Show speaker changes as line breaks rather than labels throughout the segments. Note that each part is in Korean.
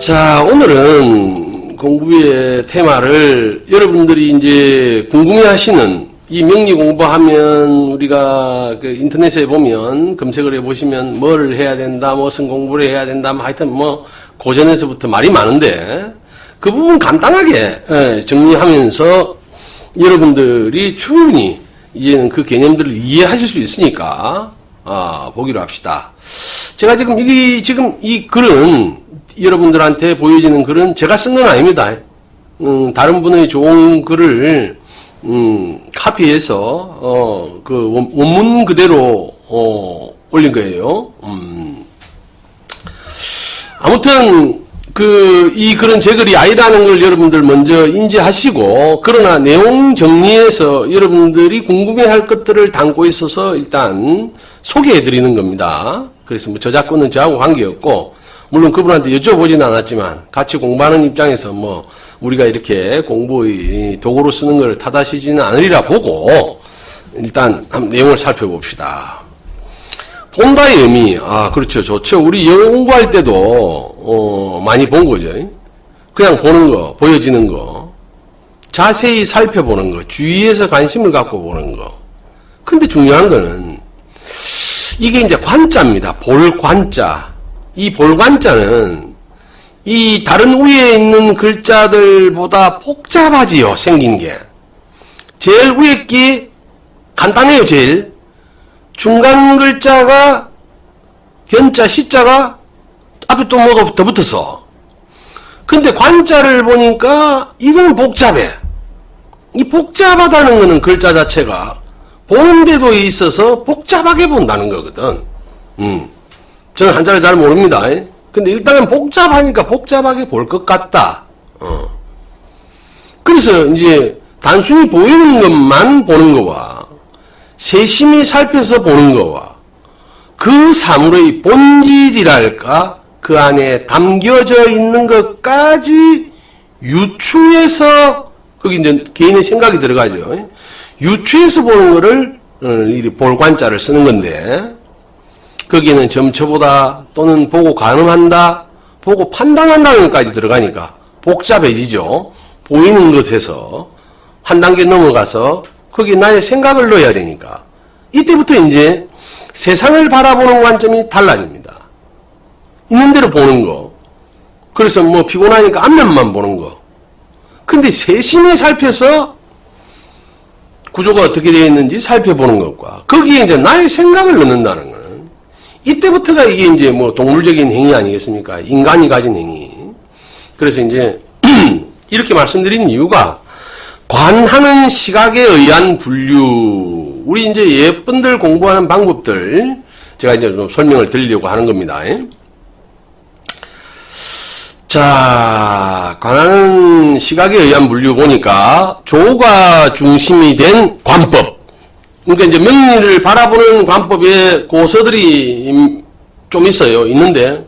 자, 오늘은 공부의 테마를 여러분들이 이제 궁금해 하시는 이 명리 공부하면 우리가 그 인터넷에 보면 검색을 해보시면 뭘 해야 된다, 무슨 공부를 해야 된다, 하여튼 뭐 고전에서부터 말이 많은데 그 부분 간단하게 정리하면서 여러분들이 충분히 이제는 그 개념들을 이해하실 수 있으니까 보기로 합시다. 제가 지금 이 글은 여러분들한테 보여지는 글은 제가 쓴 건 아닙니다. 다른 분의 좋은 글을 카피해서 그 원문 그대로 올린 거예요. 아무튼 이 글은 제 글이 아니라는 걸 여러분들 먼저 인지하시고, 그러나 내용 정리해서 여러분들이 궁금해할 것들을 담고 있어서 일단 소개해 드리는 겁니다. 그래서 뭐 저작권은 저하고 관계없고, 물론 그분한테 여쭤보진 않았지만 같이 공부하는 입장에서 뭐 우리가 이렇게 공부의 도구로 쓰는 걸 탓하시지는 않으리라 보고 일단 한번 내용을 살펴봅시다. 본다의 의미, 그렇죠, 좋죠. 우리 영어 공부할 때도 많이 본 거죠. 그냥 보는 거, 보여지는 거, 자세히 살펴보는 거, 주위에서 관심을 갖고 보는 거. 근데 중요한 거는 이게 이제 관자입니다. 볼 관자. 이 볼관자는 이 다른 위에 있는 글자들보다 복잡하지요, 생긴 게. 제일 위에 게 간단해요, 제일. 중간 글자가 견자, 시자가 앞에 또 뭐가 더 붙어서. 근데 관자를 보니까 이건 복잡해. 이 복잡하다는 거는 글자 자체가 보는 데도 있어서 복잡하게 본다는 거거든. 저는 한자를 잘 모릅니다. 근데 일단은 복잡하니까 복잡하게 볼 것 같다. 그래서 이제 단순히 보이는 것만 보는 거와 세심히 살펴서 보는 거와 그 사물의 본질이랄까 그 안에 담겨져 있는 것까지 유추해서, 거기 이제 개인의 생각이 들어가죠. 유추해서 보는 거를 볼관자를 쓰는 건데, 거기에는 점쳐보다 또는 보고 가늠한다, 보고 판단한다는 것까지 들어가니까 복잡해지죠. 보이는 것에서 한 단계 넘어가서 거기 나의 생각을 넣어야 되니까 이때부터 이제 세상을 바라보는 관점이 달라집니다. 있는 대로 보는 거. 그래서 뭐 피곤하니까 앞면만 보는 거. 근데 세심히 살펴서 구조가 어떻게 되어 있는지 살펴보는 것과 거기에 이제 나의 생각을 넣는다는 거는 이때부터가 이게 이제 뭐 동물적인 행위 아니겠습니까? 인간이 가진 행위. 그래서 이제 이렇게 말씀드린 이유가 관하는 시각에 의한 분류. 우리 이제 예쁜들 공부하는 방법들 제가 이제 좀 설명을 드리려고 하는 겁니다. 자, 관하는 시각에 의한 분류 보니까 조가 중심이 된 관법. 그러니까 이제 명리를 바라보는 관법에 고서들이 좀 있어요. 있는데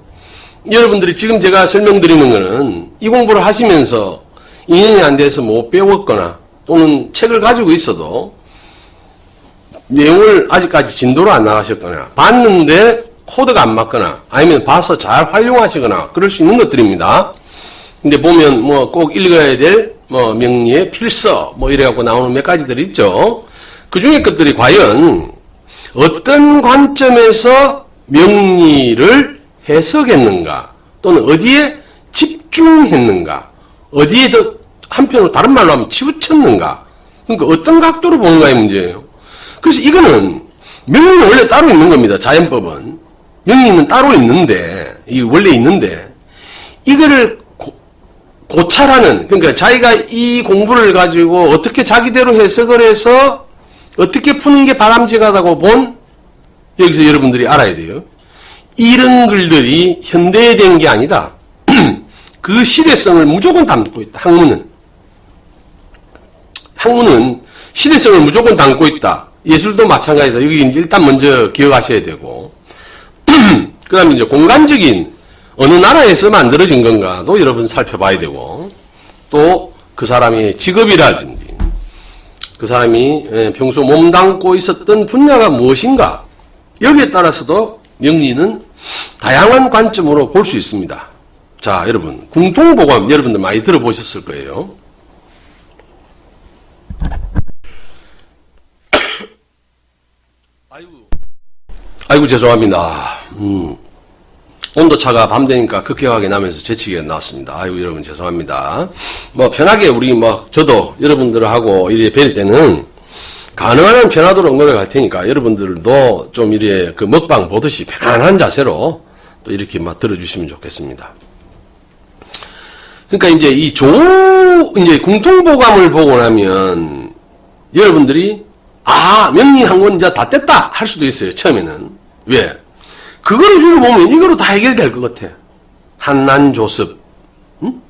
여러분들이 지금 제가 설명드리는 거는 이 공부를 하시면서 2년이 안 돼서 못 배웠거나 또는 책을 가지고 있어도 내용을 아직까지 진도로 안 나가셨거나 봤는데 코드가 안 맞거나 아니면 봐서 잘 활용하시거나 그럴 수 있는 것들입니다. 근데 보면 뭐 꼭 읽어야 될 뭐 명리의 필서 뭐 이래갖고 나오는 몇 가지들 있죠. 그 중에 것들이 과연 어떤 관점에서 명리를 해석했는가 또는 어디에 집중했는가 어디에 더 한편으로 다른 말로 하면 치우쳤는가, 그러니까 어떤 각도로 보는가의 문제예요. 그래서 이거는 명리는 원래 따로 있는 겁니다. 자연법은 명리는 따로 있는데 이 원래 있는데 이거를 고찰하는, 그러니까 자기가 이 공부를 가지고 어떻게 자기대로 해석을 해서 어떻게 푸는 게 바람직하다고 본, 여기서 여러분들이 알아야 돼요. 이런 글들이 현대에 된 게 아니다. 그 시대성을 무조건 담고 있다. 학문은 시대성을 무조건 담고 있다. 예술도 마찬가지다. 여기 일단 먼저 기억하셔야 되고, 그 다음에 이제 공간적인 어느 나라에서 만들어진 건가도 여러분 살펴봐야 되고, 또 그 사람의 직업이라든지 그 사람이 평소 몸담고 있었던 분야가 무엇인가, 여기에 따라서도 명리는 다양한 관점으로 볼 수 있습니다. 자, 여러분, 궁통보감 여러분들 많이 들어보셨을 거예요. 아이고, 죄송합니다. 온도차가 밤 되니까 급격하게 나면서 재치기가 나왔습니다. 아이고, 여러분, 죄송합니다. 편하게 우리 저도 여러분들하고 이렇게 뵐 때는 가능한 한 편하도록 노력할 테니까 여러분들도 좀 이렇게 그 먹방 보듯이 편안한 자세로 또 이렇게 들어주시면 좋겠습니다. 그러니까 이제 이제 궁통보감을 보고 나면 여러분들이 명리 한 권 이제 다 뗐다 할 수도 있어요. 처음에는. 왜? 그거를 읽어보면 이거로 다 해결될 것 같아. 한난조습. 응?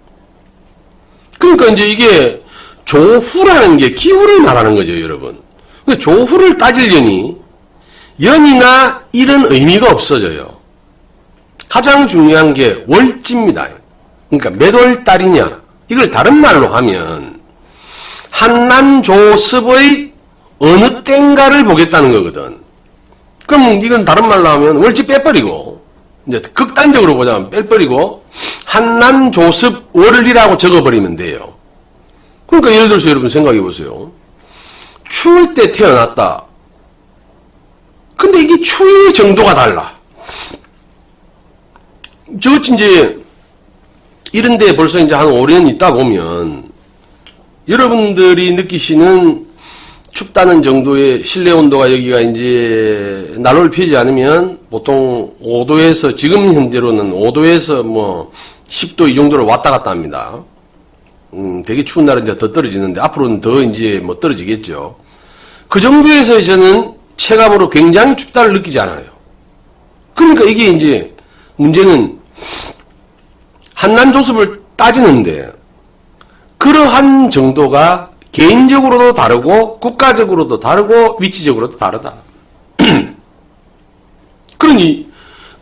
그러니까 이제 이게 조후라는 게 기후를 말하는 거죠, 여러분. 조후를 따지려니 연이나 일은 의미가 없어져요. 가장 중요한 게 월지입니다. 그러니까 몇 월 달이냐. 이걸 다른 말로 하면 한난조습의 어느 땐가를 보겠다는 거거든. 그럼 이건 다른 말로 하면 월지 빼버리고 이제 극단적으로 보자면 빼버리고 한난조습 월이라고 적어버리면 돼요. 그러니까 예를 들어서 여러분 생각해 보세요. 추울 때 태어났다. 근데 이게 추위 정도가 달라. 저같이 이제 이런데 벌써 이제 한 5년 있다 보면 여러분들이 느끼시는 춥다는 정도의 실내 온도가 여기가 이제 난로를 피우지 않으면 보통 5도에서 지금 현재로는 5도에서 10도 이 정도로 왔다 갔다 합니다. 되게 추운 날은 이제 더 떨어지는데 앞으로는 더 이제 떨어지겠죠. 그 정도에서 저는 체감으로 굉장히 춥다를 느끼지 않아요. 그러니까 이게 이제 문제는 한난조습을 따지는데 그러한 정도가 개인적으로도 다르고 국가적으로도 다르고 위치적으로도 다르다.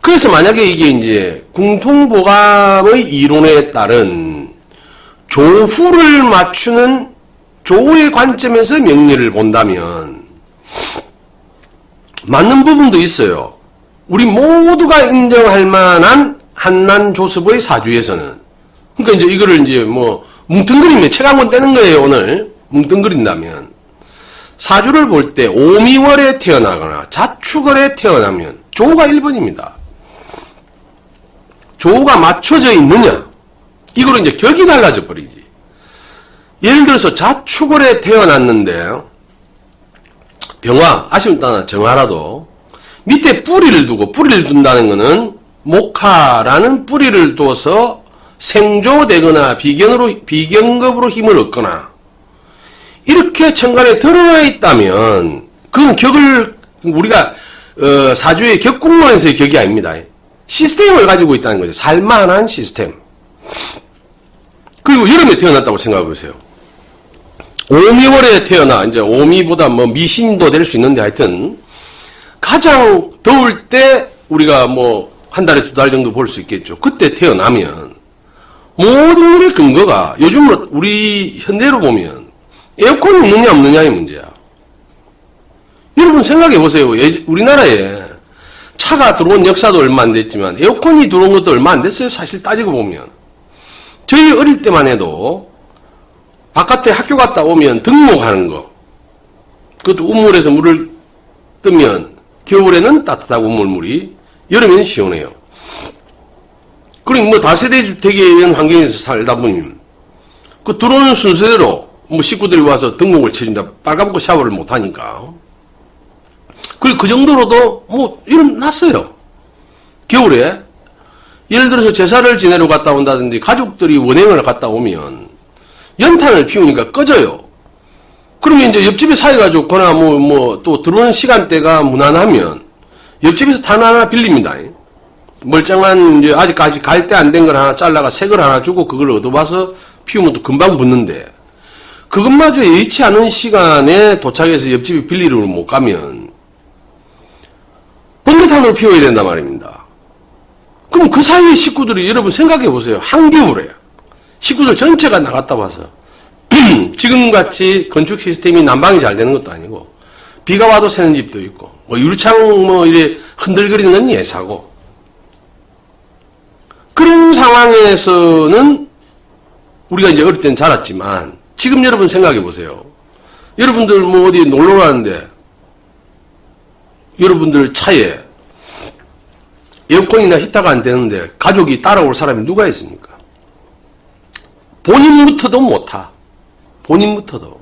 그래서 만약에 이게 이제 궁통보감의 이론에 따른 조후를 맞추는 조의 관점에서 명리를 본다면 맞는 부분도 있어요. 우리 모두가 인정할 만한 한난조습의 사주에서는. 그러니까 이제 이거를 이제 뭉뚱그리면 책 한 권 떼는 거예요, 오늘. 뭉뚱그린다면. 사주를 볼 때 오미월에 태어나거나 자축월에 태어나면 조가 1번입니다. 조가 맞춰져 있느냐? 이거로 이제 격이 달라져 버리지. 예를 들어서 자축월에 태어났는데 병화, 아시면 따나 정화라도 밑에 뿌리를 두고, 뿌리를 둔다는 것은 목화라는 뿌리를 둬서 생조되거나 비경급으로 힘을 얻거나 이렇게 천간에 들어와 있다면 그건 격을 우리가 사주의 격국론에서의 격이 아닙니다. 시스템을 가지고 있다는 거죠. 살만한 시스템. 그리고 여름에 태어났다고 생각해 보세요. 오미월에 태어나, 이제 오미보다 미신도 될 수 있는데 하여튼 가장 더울 때 우리가 한 달에 2달 정도 볼 수 있겠죠. 그때 태어나면 모든 일의 근거가 요즘 우리 현대로 보면 에어컨이 있느냐 없느냐의 문제야. 여러분 생각해 보세요. 우리나라에 차가 들어온 역사도 얼마 안 됐지만 에어컨이 들어온 것도 얼마 안 됐어요. 사실 따지고 보면. 저희 어릴 때만 해도 바깥에 학교 갔다 오면 등목하는 거. 그것도 우물에서 물을 뜨면 겨울에는 따뜻하고 우물물이 여름에는 시원해요. 그리고 다세대 주택에 있는 환경에서 살다 보면 그 들어오는 순서대로 식구들이 와서 등목을 쳐준다. 빨가벗고 샤워를 못 하니까. 그리고 그 정도로도 일어났어요. 겨울에 예를 들어서 제사를 지내러 갔다 온다든지 가족들이 원행을 갔다 오면 연탄을 피우니까 꺼져요. 그러면 이제 옆집에 사이가 좋거나 또 들어오는 시간대가 무난하면 옆집에서 탄 하나 빌립니다. 멀쩡한 이제 아직까지 갈 때 안 된 걸 하나 잘라가 새 걸 하나 주고 그걸 얻어와서 피우면 또 금방 붙는데 그것마저 예의치 않은 시간에 도착해서 옆집에 빌리러 못 가면 번개탄으로 피워야 된단 말입니다. 그럼 그 사이에 식구들이 여러분 생각해 보세요. 한겨울에 식구들 전체가 나갔다 와서 지금같이 건축 시스템이 난방이 잘 되는 것도 아니고 비가 와도 새는 집도 있고 유리창 이래 흔들거리는 건 예사고 그런 상황에서는 우리가 이제 어릴 땐 자랐지만 지금 여러분 생각해 보세요. 여러분들 뭐 어디 놀러 가는데 여러분들 차에 에어컨이나 히터가 안 되는데 가족이 따라올 사람이 누가 있습니까? 본인부터도 못 타. 본인부터도.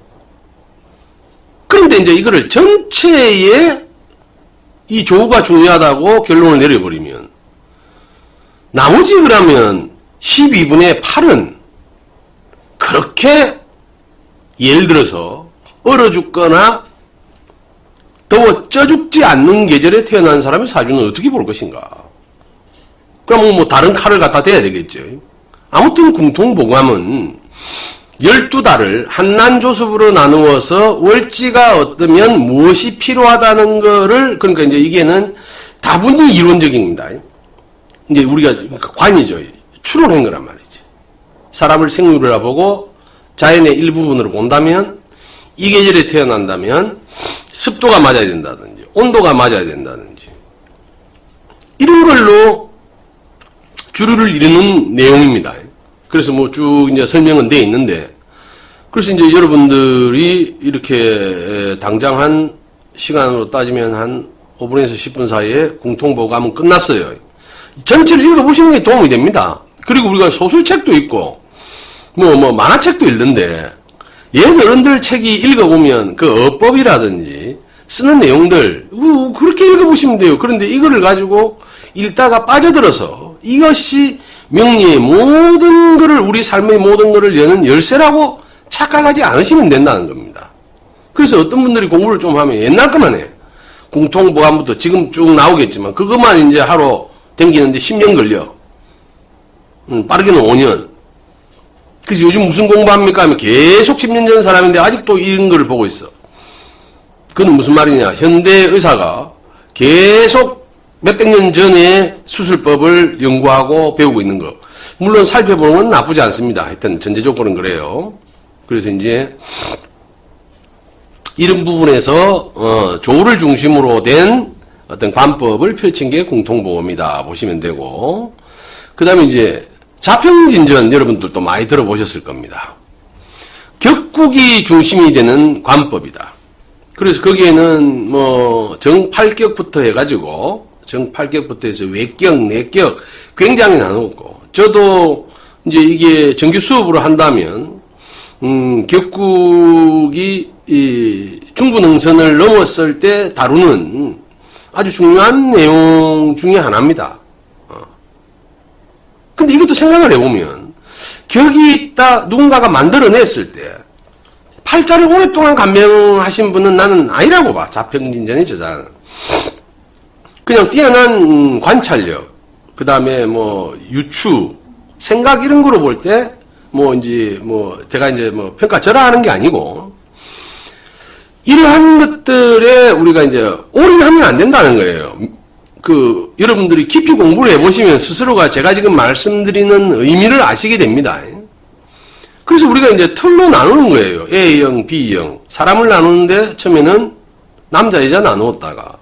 그런데 이제 이거를 전체에 이 조우가 중요하다고 결론을 내려버리면 나머지 그러면 12분의 8은 그렇게 예를 들어서 얼어 죽거나 더워 쪄 죽지 않는 계절에 태어난 사람의 사주는 어떻게 볼 것인가? 그럼 뭐 다른 칼을 갖다 대야 되겠죠. 아무튼 궁통보감은 12달을 한난조습으로 나누어서 월지가 어떠면 무엇이 필요하다는 거를, 그러니까 이제 이게는 다분히 이론적입니다. 이제 우리가 관이죠. 추론한 거란 말이지. 사람을 생물이라 보고 자연의 일부분으로 본다면 이 계절에 태어난다면 습도가 맞아야 된다든지 온도가 맞아야 된다든지 이런 걸로 주류를 이루는 내용입니다. 그래서 뭐 쭉 이제 설명은 돼 있는데, 그래서 이제 여러분들이 이렇게 당장 한 시간으로 따지면 한 5분에서 10분 사이에 궁통보감은 끝났어요. 전체를 읽어보시는 게 도움이 됩니다. 그리고 우리가 소설책도 있고 뭐 만화책도 읽는데 얘들은들 책이 읽어보면 그 어법이라든지 쓰는 내용들 그렇게 읽어보시면 돼요. 그런데 이거를 가지고 읽다가 빠져들어서 이것이 명리의 모든 것을, 우리 삶의 모든 것을 여는 열쇠라고 착각하지 않으시면 된다는 겁니다. 그래서 어떤 분들이 공부를 좀 하면 옛날 것만 해. 궁통보감부터 지금 쭉 나오겠지만 그것만 이제 하러 댕기는데 10년 걸려. 빠르게는 5년. 그래서 요즘 무슨 공부합니까 하면 계속 10년 전 사람인데 아직도 이런 걸 보고 있어. 그건 무슨 말이냐. 현대 의사가 계속 몇백 년 전에 수술법을 연구하고 배우고 있는 거. 물론 살펴보는 건 나쁘지 않습니다. 하여튼 전제 조건은 그래요. 그래서 이제 이런 부분에서 조우를 중심으로 된 어떤 관법을 펼친 게 궁통보감이다 보시면 되고, 그 다음에 이제 자평진전 여러분들도 많이 들어보셨을 겁니다. 격국이 중심이 되는 관법이다. 그래서 거기에는 뭐 정팔격부터 해가지고 정팔격부터 해서 외격, 내격 굉장히 나누었고, 저도 이제 이게 정규 수업으로 한다면 격국이 이 중부능선을 넘었을 때 다루는 아주 중요한 내용 중에 하나입니다. 근데 이것도 생각을 해보면 격이 있다 누군가가 만들어냈을 때 팔자를 오랫동안 감명하신 분은 나는 아니라고 봐. 자평진전의 저자는. 그냥 뛰어난 관찰력, 그 다음에 뭐 유추, 생각 이런 거로 볼 때 뭐 이제 뭐 제가 이제 뭐 평가절하하는 게 아니고 이러한 것들에 우리가 이제 올인하면 안 된다는 거예요. 그 여러분들이 깊이 공부를 해보시면 스스로가 제가 지금 말씀드리는 의미를 아시게 됩니다. 그래서 우리가 이제 틀로 나누는 거예요. A형, B형. 사람을 나누는데 처음에는 남자, 여자 나누었다가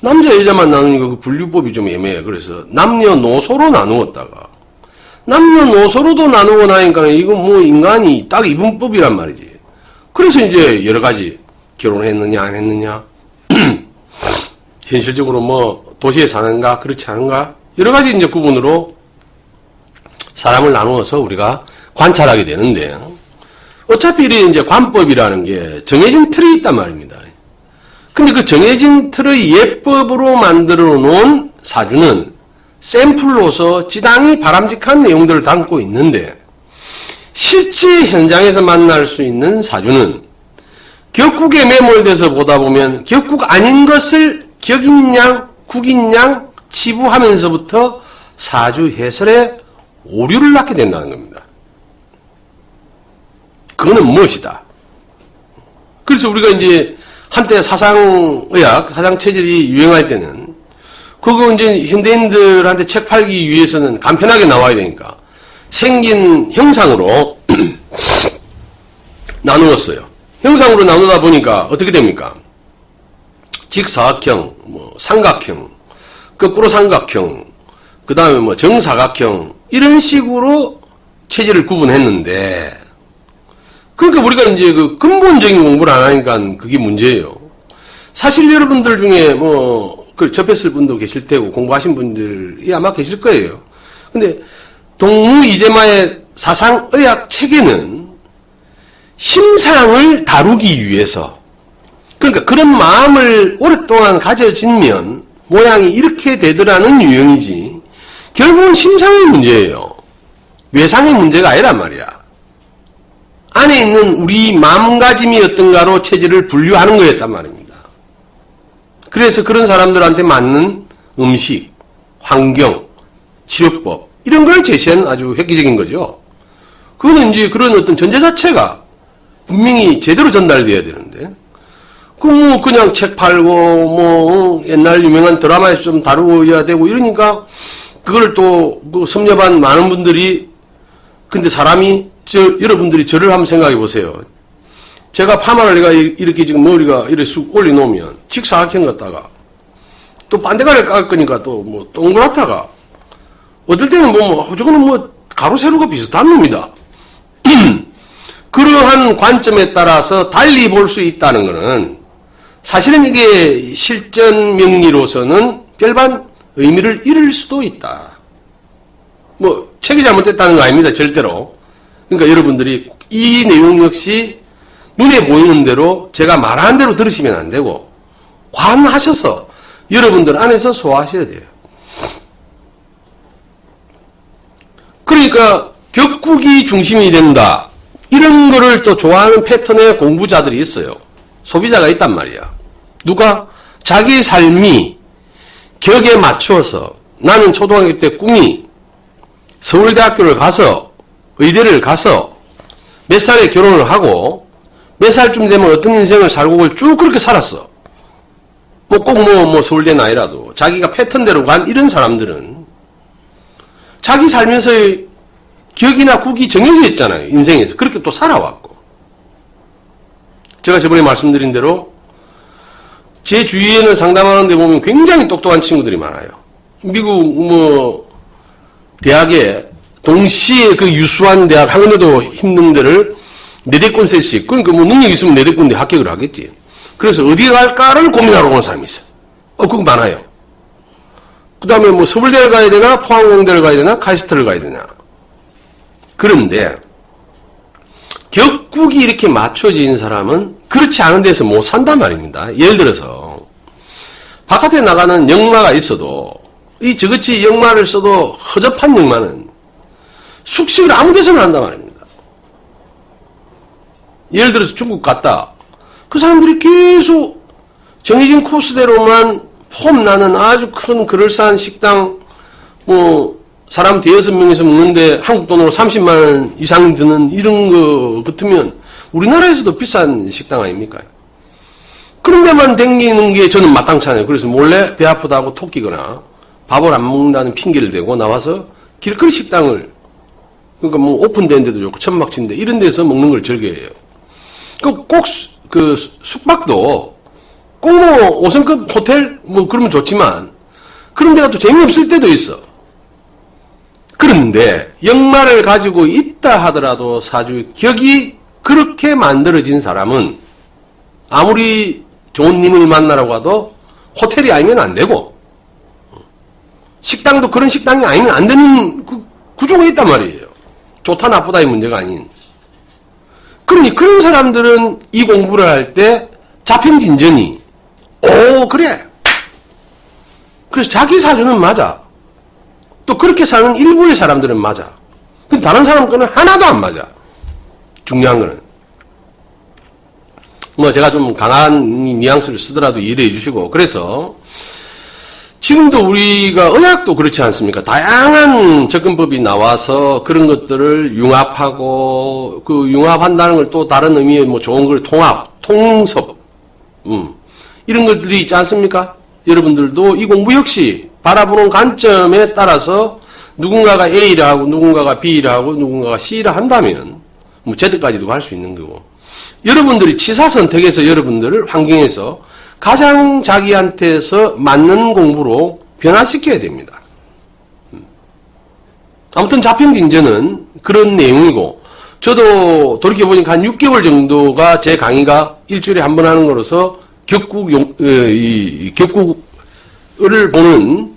남자, 여자만 나누니까 그 분류법이 좀 애매해요. 그래서 남녀노소로 나누었다가 남녀노소로도 나누고 나니까 이건 뭐 인간이 딱 이분법이란 말이지. 그래서 이제 여러 가지 결혼했느냐 안 했느냐 현실적으로 뭐 도시에 사는가 그렇지 않은가 여러 가지 이제 구분으로 사람을 나누어서 우리가 관찰하게 되는데, 어차피 이제 관법이라는 게 정해진 틀이 있단 말입니다. 근데 그 정해진 틀의 예법으로 만들어 놓은 사주는 샘플로서 지당히 바람직한 내용들을 담고 있는데, 실제 현장에서 만날 수 있는 사주는 격국에 매몰돼서 보다 보면 격국 아닌 것을 격인양, 국인양 치부하면서부터 사주 해설에 오류를 낳게 된다는 겁니다. 그거는 무엇이다? 그래서 우리가 이제 한때 사상의학, 사상체질이 유행할 때는 그거 이제 현대인들한테 책 팔기 위해서는 간편하게 나와야 되니까 생긴 형상으로 나누었어요. 형상으로 나누다 보니까 어떻게 됩니까? 직사각형, 뭐 삼각형, 거꾸로 삼각형, 그 다음에 뭐 정사각형, 이런 식으로 체제를 구분했는데, 그러니까 우리가 이제 그 근본적인 공부를 안 하니까 그게 문제예요. 사실 여러분들 중에 접했을 분도 계실 테고 공부하신 분들이 아마 계실 거예요. 근데 동무 이재마의 사상의학 체계는 심상을 다루기 위해서, 그러니까 그런 마음을 오랫동안 가져지면 모양이 이렇게 되더라는 유형이지, 결국은 심상의 문제예요. 외상의 문제가 아니란 말이야. 안에 있는 우리 마음가짐이 어떤가로 체질을 분류하는 거였단 말입니다. 그래서 그런 사람들한테 맞는 음식, 환경, 치료법 이런 걸 제시한 아주 획기적인 거죠. 그거는 이제 그런 어떤 전제 자체가 분명히 제대로 전달돼야 되는데, 그냥 책 팔고 옛날 유명한 드라마에서 좀 다루어야 되고 이러니까 그걸 또 섭렵한 많은 분들이, 근데 사람이 여러분들이 저를 한번 생각해 보세요. 제가 파마를 내가 이렇게 지금 머리가 이렇게 쑥 올려놓으면 직사각형 같다가 또 반대가를 깎을 거니까 또 동그랗다가 어떨 때는 저거는 가로 세로가 비슷한 놈이다. 그러한 관점에 따라서 달리 볼 수 있다는 것은 사실은 이게 실전 명리로서는 별반 의미를 잃을 수도 있다. 책이 잘못됐다는 거 아닙니다. 절대로. 그러니까 여러분들이 이 내용 역시 눈에 보이는 대로 제가 말하는 대로 들으시면 안 되고 관하셔서 여러분들 안에서 소화하셔야 돼요. 그러니까 격국이 중심이 된다. 이런 거를 또 좋아하는 패턴의 공부자들이 있어요. 소비자가 있단 말이야. 누가? 자기 삶이 격에 맞추어서, 나는 초등학교 때 꿈이 서울대학교를 가서 의대를 가서 몇 살에 결혼을 하고 몇 살쯤 되면 어떤 인생을 살고 그걸 쭉 그렇게 살았어. 꼭 서울대는 아니라도 자기가 패턴대로 간 이런 사람들은 자기 살면서의 격이나 국이 정해져 있잖아요. 인생에서. 그렇게 또 살아왔고. 제가 저번에 말씀드린 대로 제 주위에는 상담하는 데 보면 굉장히 똑똑한 친구들이 많아요. 미국 대학에 동시에 그 유수한 대학 학년도 힘든 데를 4대권 셋씩, 그러니까 능력 있으면 4대권대 합격을 하겠지. 그래서 어디 갈까를 고민하러 오는 사람이 있어요. 그거 많아요. 그 다음에 서울대를 가야 되나, 포항공대를 가야 되나, 카이스트를 가야 되냐. 그런데 격국이 이렇게 맞춰진 사람은 그렇지 않은 데서 못 산단 말입니다. 예를 들어서 바깥에 나가는 역마가 있어도 저같이 역마를 써도 허접한 역마는 숙식을 아무 데서나 한단 말입니다. 예를 들어서 중국 갔다. 그 사람들이 계속 정해진 코스대로만 폼나는 아주 큰 그럴싸한 식당, 사람 대여섯 명이서 먹는데 한국 돈으로 30만 원 이상 드는 이런 거 같으면 우리나라에서도 비싼 식당 아닙니까? 그런 데만 댕기는 게 저는 마땅치 않아요. 그래서 몰래 배 아프다고 토끼거나 밥을 안 먹는다는 핑계를 대고 나와서 길거리 식당을, 그러니까 오픈된 데도 좋고 천막친데 이런 데서 먹는 걸 즐겨해요. 꼭 숙박도 꼭 5성급 호텔 그러면 좋지만 그런 데가 또 재미없을 때도 있어. 그런데 역마를 가지고 있다 하더라도 사주 격이 그렇게 만들어진 사람은 아무리 좋은 님을 만나라고 해도 호텔이 아니면 안 되고 식당도 그런 식당이 아니면 안 되는 구조가 있단 말이에요. 좋다 나쁘다의 문제가 아닌. 그러니 그런 사람들은 이 공부를 할 때 자평진전이 그래. 그래서 자기 사주는 맞아. 또 그렇게 사는 일부의 사람들은 맞아. 근데 다른 사람 거는 하나도 안 맞아. 중요한 거는. 제가 좀 강한 뉘앙스를 쓰더라도 이해해 주시고. 그래서 지금도 우리가 의학도 그렇지 않습니까? 다양한 접근법이 나와서 그런 것들을 융합하고, 그 융합한다는 걸 또 다른 의미의 좋은 걸 통섭, 이런 것들이 있지 않습니까? 여러분들도 이 공부 역시 바라보는 관점에 따라서 누군가가 A라 하고 누군가가 B라 하고 누군가가 C라 한다면 Z까지도 갈 수 있는 거고, 여러분들이 치사 선택에서 여러분들을 환경에서 가장 자기한테서 맞는 공부로 변화시켜야 됩니다. 아무튼 자평경제는 그런 내용이고, 저도 돌이켜보니까 한 6개월 정도가 제 강의가 일주일에 한 번 하는 거로서 격국을 보는,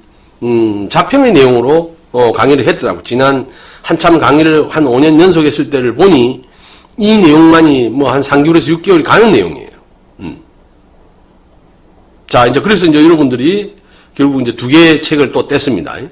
자평의 내용으로, 강의를 했더라고. 지난 한참 강의를 한 5년 연속했을 때를 보니, 이 내용만이 뭐 한 3개월에서 6개월이 가는 내용이에요. 자, 이제 그래서 이제 여러분들이 결국 이제 2개의 책을 또 뗐습니다.